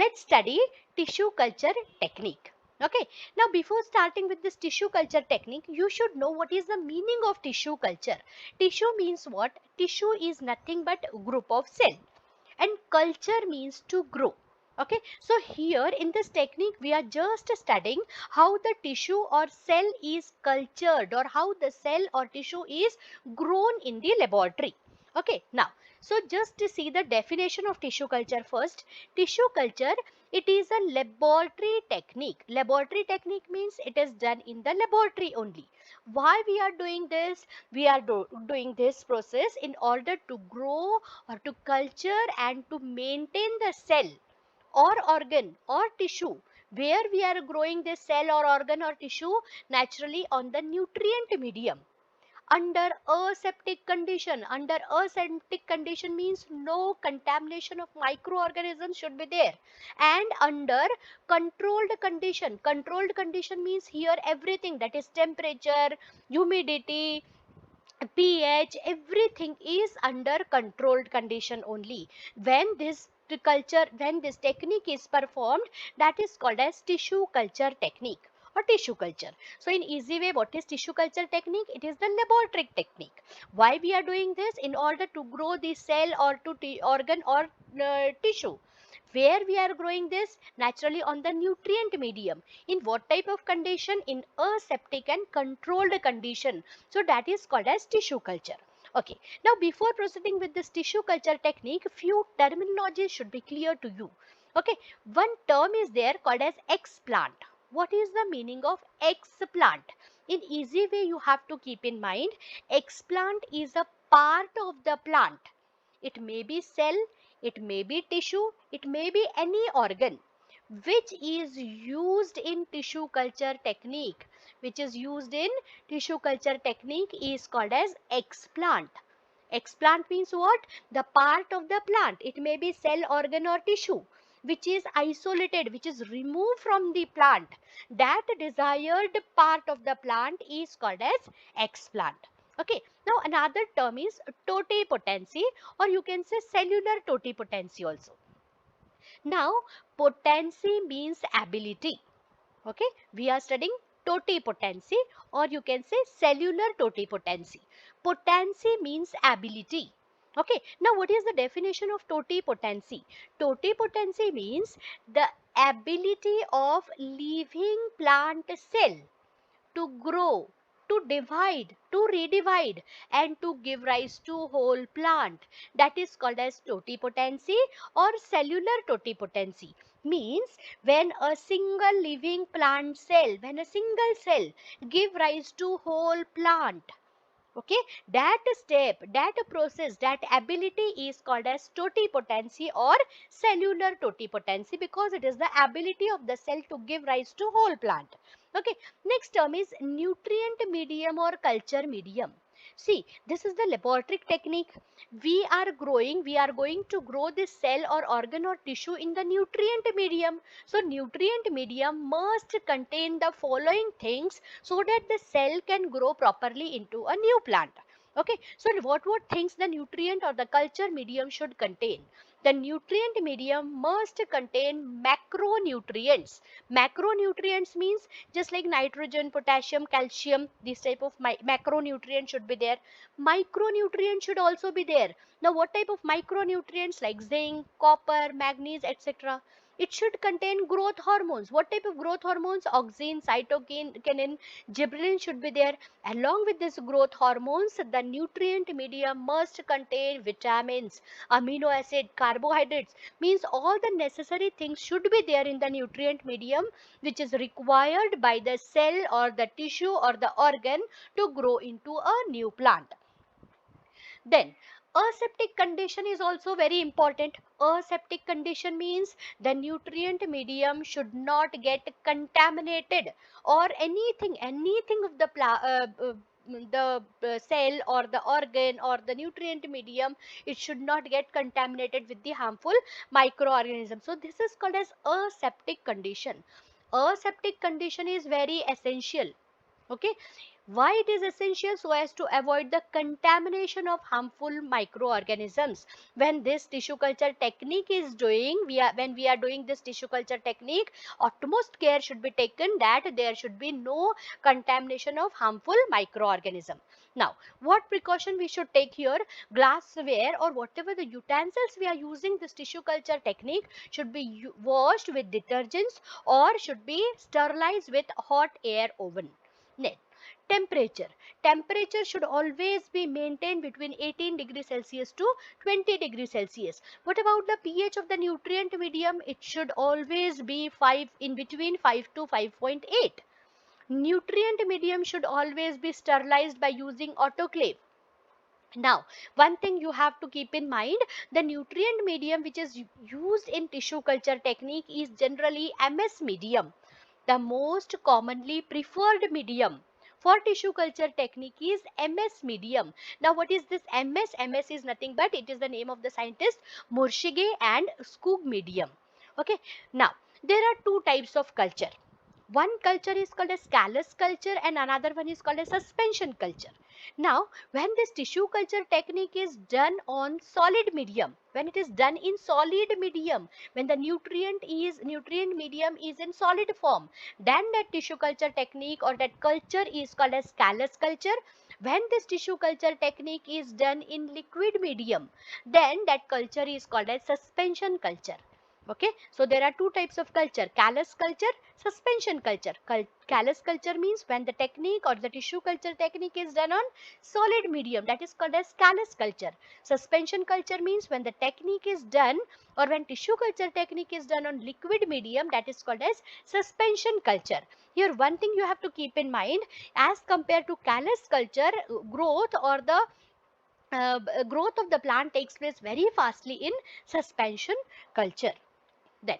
let's study tissue culture technique. Okay, now before starting with this tissue culture technique, you should know what is the meaning of tissue culture. Tissue means what? Tissue is nothing but group of cell, and culture means to grow. Okay, so here in this technique we are just studying how the tissue or cell is cultured, or how the cell or tissue is grown in the laboratory. Okay, now so just to see the definition of tissue culture first. Tissue culture, it is a laboratory technique. Laboratory technique means it is done in the laboratory only. Why we are doing this? We are doing this process in order to grow or to culture and to maintain the cell or organ or tissue. Where we are growing this cell or organ or tissue? Naturally on the nutrient medium, under aseptic condition. Under aseptic condition means no contamination of microorganisms should be there, and under controlled condition. Controlled condition means here everything, that is temperature, humidity, pH, everything is under controlled condition only. When this technique is performed, that is called as tissue culture technique or tissue culture. So in easy way, what is tissue culture technique? It is the laboratory technique. Why we are doing this? In order to grow the cell or to organ or tissue. Where we are growing this? Naturally on the nutrient medium. In what type of condition? In aseptic and controlled condition. So that is called as tissue culture. Okay, now before proceeding with this tissue culture technique, few terminologies should be clear to you. Okay, one term is there called as explant. What is the meaning of explant? In easy way you have to keep in mind, explant is a part of the plant. It may be cell, it may be tissue, it may be any organ which is used in tissue culture technique. Which is used in tissue culture technique is called as explant. Explant means what? The part of the plant. It may be cell, organ or tissue which is isolated, which is removed from the plant. That desired part of the plant is called as explant. Okay, now another term is totipotency, or you can say cellular totipotency also. Now potency means ability. Okay, we are studying totipotency, or you can say cellular totipotency. Potency means ability. Okay, now what is the definition of totipotency? Totipotency means the ability of living plant cell to grow, to divide, to redivide, and to give rise to whole plant. That is called as totipotency or cellular totipotency. Means when a single living plant cell, when a single cell give rise to whole plant. Okay, that step, that process, that ability is called as totipotency or cellular totipotency, because it is the ability of the cell to give rise to whole plant. Okay, next term is nutrient medium or culture medium. See, this is the laboratory technique. We are going to grow this cell or organ or tissue in the nutrient medium. So nutrient medium must contain the following things so that the cell can grow properly into a new plant. Okay, so what things the nutrient or the culture medium should contain? The nutrient medium must contain macronutrients. Macronutrients means just like nitrogen, potassium, calcium, this type of macronutrient should be there. Micronutrient should also be there. Now what type of micronutrients? Like zinc, copper, manganese, etc. It should contain growth hormones. What type of growth hormones? Auxin, cytokinin, gibberellin should be there. Along with this growth hormones, the nutrient medium must contain vitamins, amino acid, carbohydrates. Means all the necessary things should be there in the nutrient medium, which is required by the cell or the tissue or the organ to grow into a new plant. Then aseptic condition is also very important. Aseptic condition means the nutrient medium should not get contaminated, or anything of the cell or the organ or the nutrient medium, it should not get contaminated with the harmful microorganisms. So this is called as aseptic condition. Aseptic condition is very essential. Okay, Why it is essential? So as to avoid the contamination of harmful microorganisms. When this tissue culture technique is doing, when we are doing this tissue culture technique, utmost care should be taken that there should be no contamination of harmful microorganism. Now, what precaution we should take here? Glassware or whatever the utensils we are using this tissue culture technique should be washed with detergents or should be sterilized with hot air oven. Next, temperature. Temperature should always be maintained between 18 degrees Celsius to 20 degrees Celsius. What about the pH of the nutrient medium? It should always be 5, in between 5 to 5.8. Nutrient medium should always be sterilized by using autoclave. Now, one thing you have to keep in mind, the nutrient medium which is used in tissue culture technique is generally MS medium. The most commonly preferred medium for tissue culture technique is MS medium. Now, what is this MS? MS is nothing but it is the name of the scientist Murshige and Skoog medium. Okay. Now, there are two types of culture. One culture is called as callus culture and another one is called as suspension culture. Now, when this tissue culture technique is done on solid medium, when it is done in solid medium, when the nutrient medium is in solid form, then that tissue culture technique or that culture is called as callus culture. When this tissue culture technique is done in liquid medium, then that culture is called as suspension culture. Okay, so there are two types of culture: callus culture, suspension culture. Callus culture means when the technique or the tissue culture technique is done on solid medium, that is called as callus culture. Suspension culture means when the technique is done or when tissue culture technique is done on liquid medium, that is called as suspension culture. Here one thing you have to keep in mind, as compared to callus culture, growth or the growth of the plant takes place very fastly in suspension culture. Then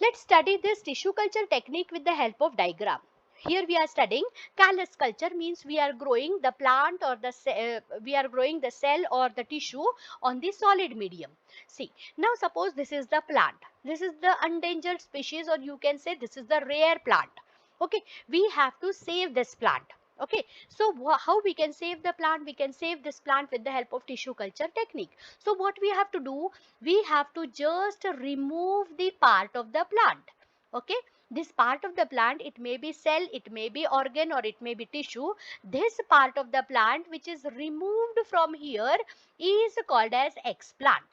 let's study this tissue culture technique with the help of diagram. Here we are studying callus culture, means we are growing the plant or the we are growing the cell or the tissue on the solid medium. See, now suppose this is the plant. This is the endangered species, or you can say this is the rare plant. Okay, we have to save this plant. Okay, so how we can save the plant? We can save this plant with the help of tissue culture technique. So what we have to do? We have to just remove the part of the plant. Okay, this part of the plant, it may be cell, it may be organ, or it may be tissue. This part of the plant which is removed from here is called as explant.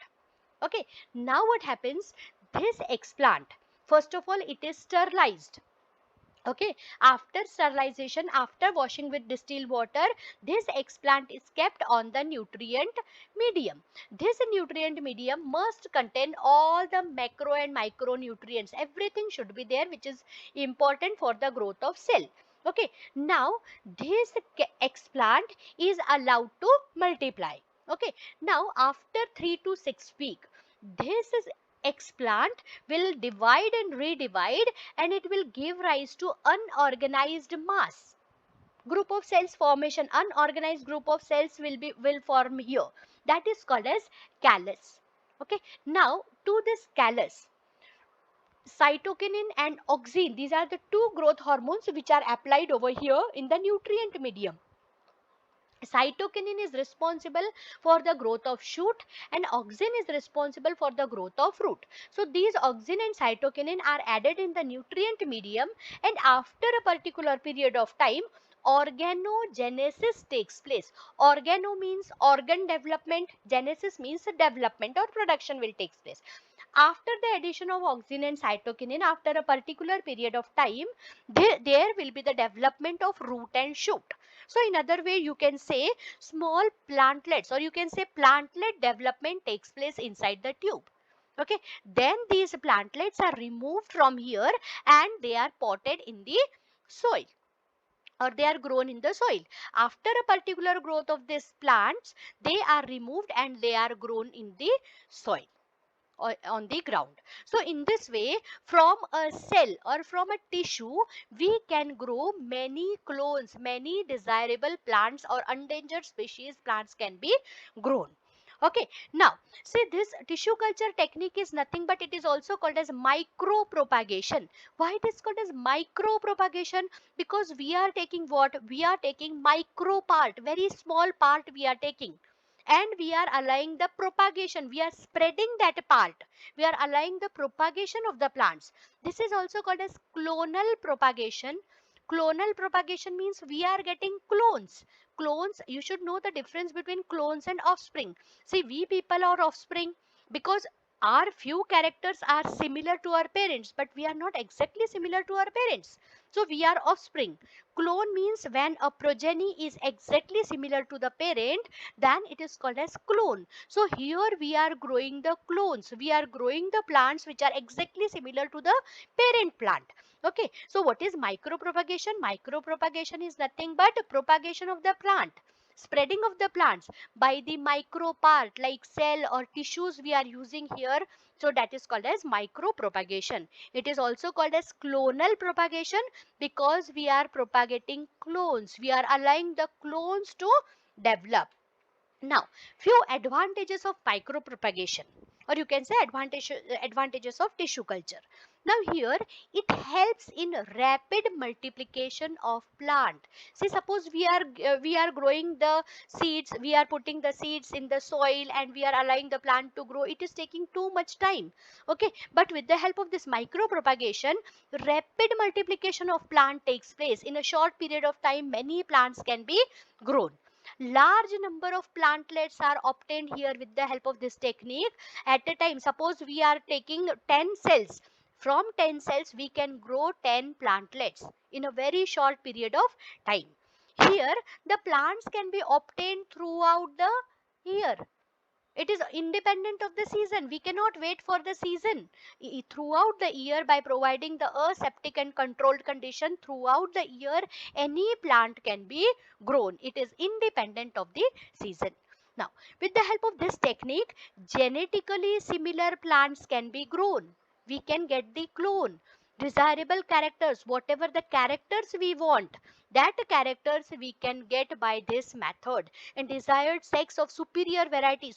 Okay, now what happens? This explant, first of all, it is sterilized. Okay, after sterilization, after washing with distilled water, this explant is kept on the nutrient medium. This nutrient medium must contain all the macro and micronutrients. Everything should be there which is important for the growth of cell. Okay, now this explant is allowed to multiply. Okay, now after 3 to 6 weeks, this is explant will divide and redivide, and it will give rise to unorganized mass. Group of cells formation, unorganized group of cells will form here. That is called as callus. Okay, now to this callus, cytokinin and auxin, these are the two growth hormones which are applied over here in the nutrient medium. Cytokinin is responsible for the growth of shoot and auxin is responsible for the growth of root. So these auxin and cytokinin are added in the nutrient medium, and after a particular period of time, organogenesis takes place. Organo means organ development, genesis means development or production will take place. After the addition of auxin and cytokinin, after a particular period of time, there will be the development of root and shoot. So in other way, you can say small plantlets, or you can say plantlet development takes place inside the tube. Okay, then these plantlets are removed from here and they are potted in the soil, or they are grown in the soil. After a particular growth of these plants, they are removed and they are grown in the soil or on the ground. So in this way, from a cell or from a tissue, we can grow many clones, many desirable plants or endangered species plants can be grown. Okay, now see, this tissue culture technique is nothing but it is also called as micro propagation. Why it is called as micro propagation? Because we are taking what? We are taking micro part, very small part we are taking, and we are allowing the propagation. We are spreading that part. We are allowing the propagation of the plants. This is also called as clonal propagation. Clonal propagation means we are getting clones. Clones, you should know the difference between clones and offspring. See, we people are offspring because our few characters are similar to our parents, but we are not exactly similar to our parents. So we are offspring. Clone means when a progeny is exactly similar to the parent, then it is called as clone. So here we are growing the clones. We are growing the plants which are exactly similar to the parent plant. Okay, so what is micropropagation? Micropropagation is nothing but propagation of the plant, spreading of the plants by the micro part like cell or tissues we are using here. So that is called as micropropagation. It is also called as clonal propagation because we are propagating clones. We are allowing the clones to develop. Now, few advantages of micropropagation, or you can say advantages of tissue culture. Now here it helps in rapid multiplication of plant. See, suppose we are growing the seeds, we are putting the seeds in the soil and we are allowing the plant to grow. It is taking too much time. Okay, but with the help of this micropropagation, rapid multiplication of plant takes place. In a short period of time, many plants can be grown. Large number of plantlets are obtained here with the help of this technique at a time. Suppose we are taking 10 cells. From 10 cells we can grow 10 plantlets in a very short period of time. Here the plants can be obtained throughout the year. It is independent of the season. We cannot wait for the season. Throughout the year, by providing the aseptic and controlled condition throughout the year, any plant can be grown. It is independent of the season. Now, with the help of this technique, genetically similar plants can be grown. We can get the clone, desirable characters, whatever the characters we want, that characters we can get by this method. And desired sex of superior variety,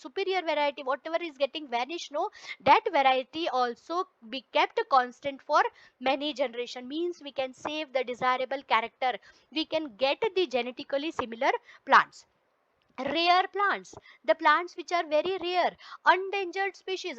whatever is getting vanished, no, that variety also be kept constant for many generation, means we can save the desirable character. We can get the genetically similar plants. Rare plants, the plants which are very rare. Endangered species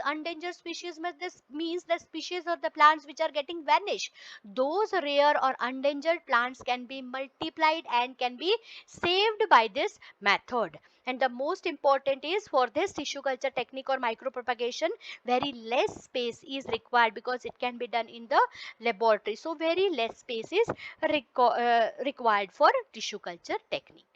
means the species or the plants which are getting vanished. Those rare or endangered plants can be multiplied and can be saved by this method. And the most important is, for this tissue culture technique or micropropagation, very less space is required because it can be done in the laboratory. So very less space is required for tissue culture technique.